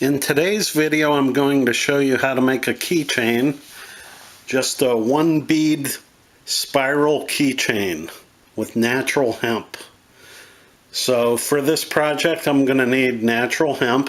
In today's video, I'm going to show you how to make a keychain, just a one bead spiral keychain with natural hemp. So for this project, I'm going to need natural hemp,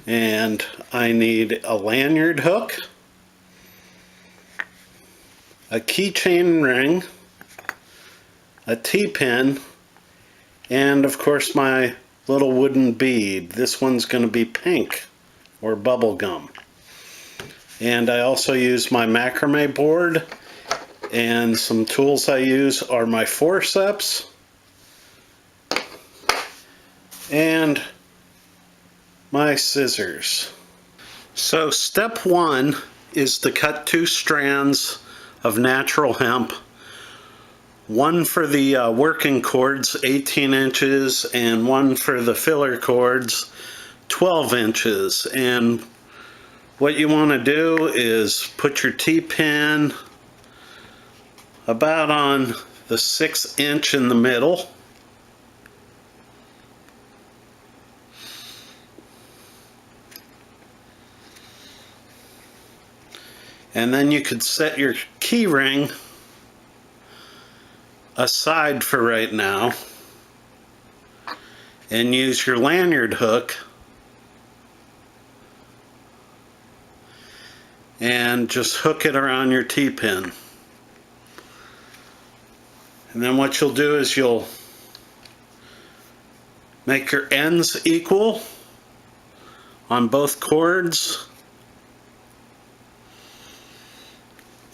and I need a lanyard hook, a keychain ring, a T-pin, and of course my little wooden bead. This one's going to be pink or bubble gum. And I also use my macrame board, and some tools I use are my forceps and my scissors. So step one is to cut 2 strands of natural hemp. One for the working cords, 18 inches, and one for the filler cords, 12 inches. And what you want to do is put your T-pin about on the 6th inch in the middle. And then you could set your key ring aside for right now and use your lanyard hook and just hook it around your T-pin. And then what you'll do is you'll make your ends equal on both cords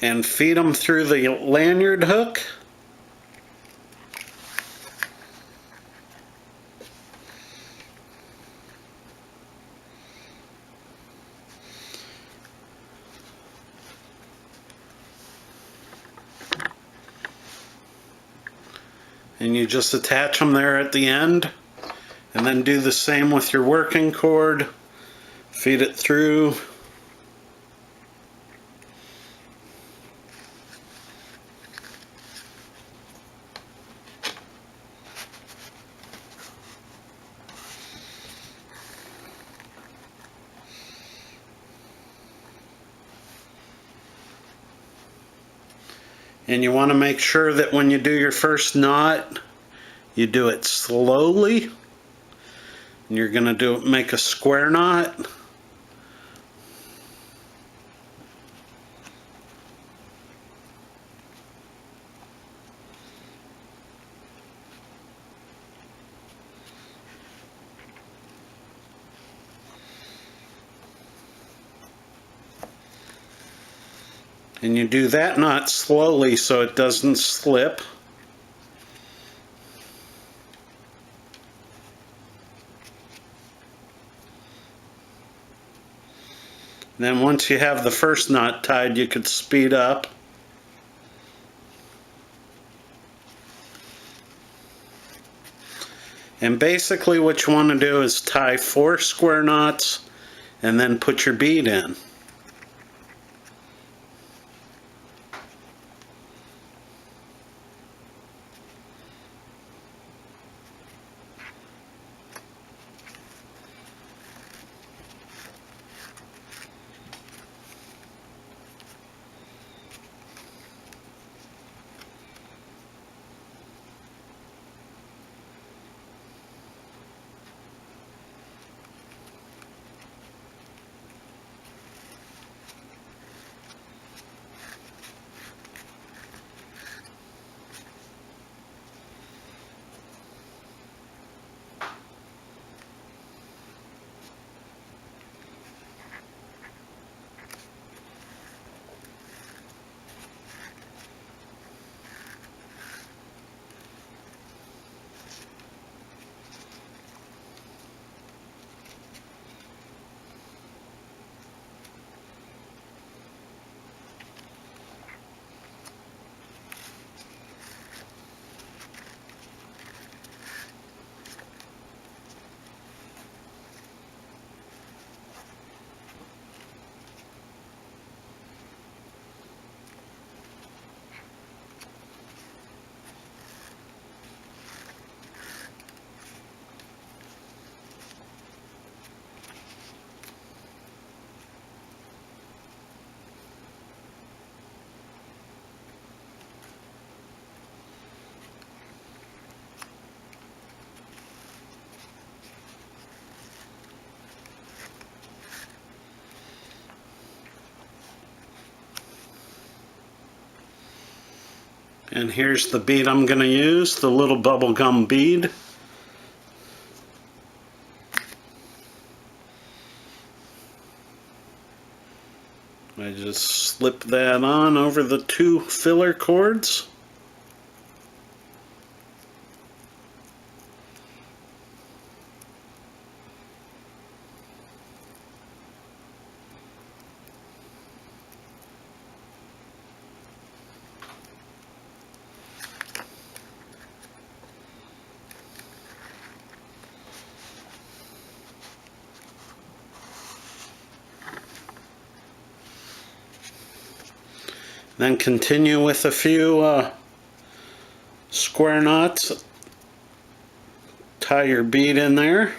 and feed them through the lanyard hook. And you just attach them there at the end, and then do the same with your working cord. Feed it through. And you want to make sure that when you do your first knot, you do it slowly. And you're going to make a square knot. And you do that knot slowly so it doesn't slip. And then once you have the first knot tied, you could speed up. And basically what you want to do is tie 4 square knots and then put your bead in. And here's the bead I'm going to use, the little bubblegum bead. I just slip that on over the 2 filler cords. Then continue with a few square knots. Tie your bead in there.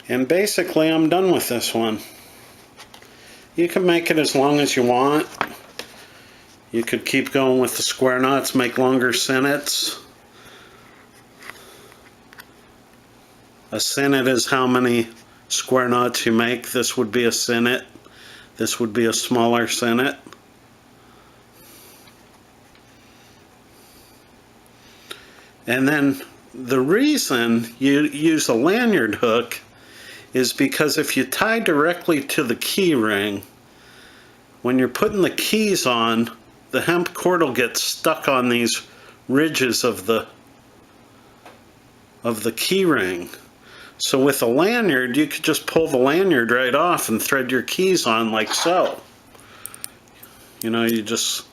And basically I'm done with this one. You can make it as long as you want. You could keep going with the square knots, make longer sinnets. A sinnet is how many square knots you make. This would be a sinnet. This would be a smaller sinnet. And then the reason you use a lanyard hook is because if you tie directly to the key ring, when you're putting the keys on, the hemp cord will get stuck on these ridges of the key ring. So with a lanyard, you could just pull the lanyard right off and thread your keys on like so. You know, you just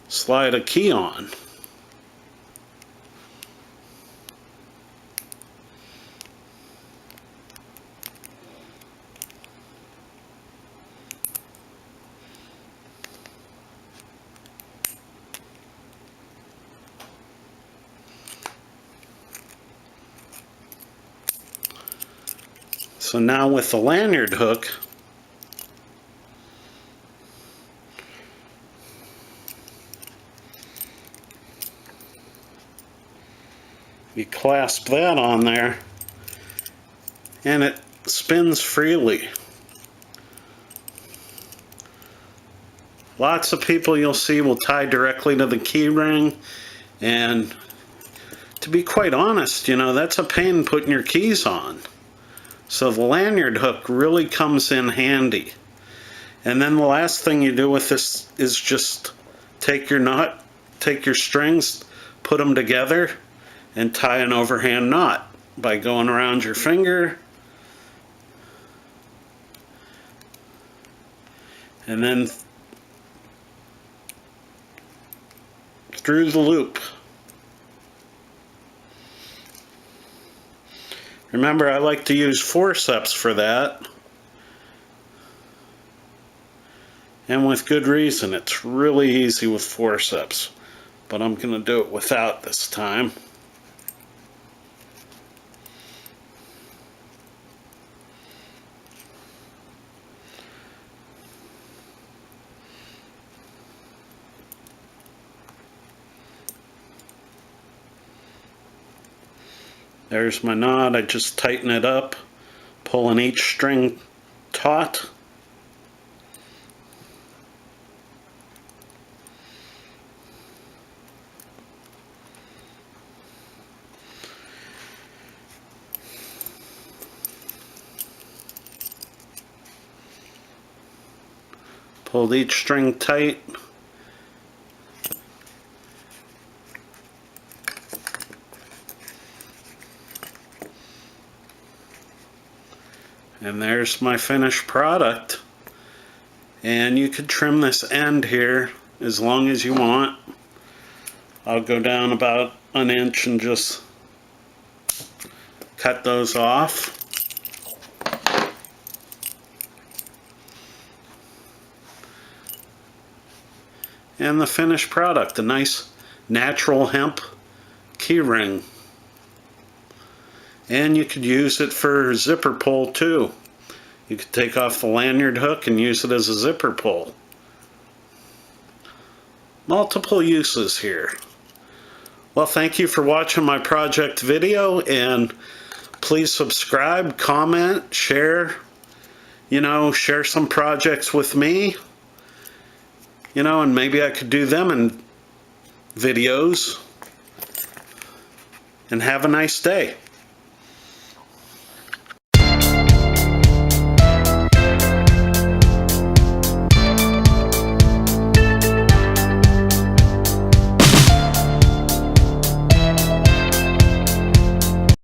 slide a key on. So now with the lanyard hook, you clasp that on there and it spins freely. Lots of people you'll see will tie directly to the key ring, and to be quite honest, you know, that's a pain putting your keys on. So the lanyard hook really comes in handy. And then the last thing you do with this is just take your knot, take your strings, put them together, and tie an overhand knot by going around your finger and then through the loop. Remember, I like to use forceps for that, and with good reason. It's really easy with forceps, but I'm going to do it without this time. There's my knot. I just tighten it up, pulling each string taut. Pulled each string tight. And there's my finished product. And you could trim this end here as long as you want. I'll go down about an inch and just cut those off. And the finished product, a nice natural hemp key ring. And you could use it for zipper pull too. You could take off the lanyard hook and use it as a zipper pull. Multiple uses here. Well, thank you for watching my project video, and please subscribe, comment, share, share some projects with me, and maybe I could do them in videos. And have a nice day.